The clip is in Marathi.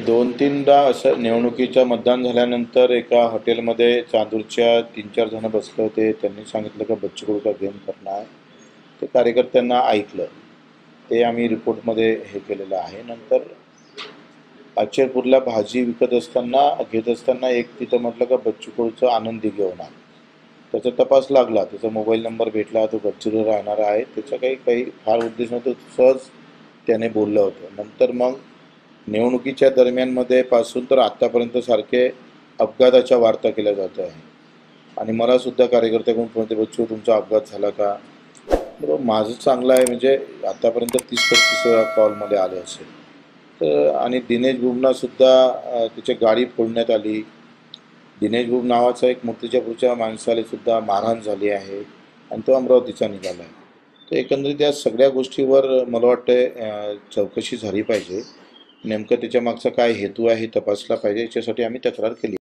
2-3दा असं निवडणुकीचं मतदान झाल्यानंतर एका हॉटेलमध्ये चांदूरच्या 3-4 जण बसले होते. त्यांनी सांगितलं की बच्चू कडू का गेम करणार. ते कार्यकर्त्यांना ऐकलं. ते आम्ही रिपोर्टमध्ये हे केलेलं आहे. नंतर अचलपूरला भाजी विकत असताना घेत असताना एक तिथं म्हटलं का बच्चू कडूचा आनंदी घेऊन आण. त्याचा तपास लागला. त्याचा मोबाईल नंबर भेटला. तो गडचिरोलीला राहणारा आहे. त्याचा काही फार उद्देश नव्हता. सहज त्याने बोललं होतं. नंतर मग निवडणुकीच्या दरम्यानमध्ये पासून तर आत्तापर्यंत सारखे अपघाताच्या वार्ता केल्या जात आहे. आणि मला सुद्धा कार्यकर्त्याकडून फोन येते, बच्चू तुमचा अपघात झाला का? बरं माझं चांगलं आहे म्हणजे आत्तापर्यंत 30-35 वेळा कॉलमध्ये आले असेल. तर आणि दिनेश बुबना सुद्धा त्याची गाडी फोडण्यात आली. दिनेश बुब नावाचा एक मूर्तिजापूरच्या माणसाला सुद्धा मारहाण झाली आहे आणि तो अमरावतीचा निघाला आहे. तर एकंदरीत या सगळ्या गोष्टीवर मला वाटतं चौकशी झाली पाहिजे. नेमकं त्याच्या मागचा काय हेतू आहे हे तपासला पाहिजे. याच्यासाठी आम्ही तक्रार केली.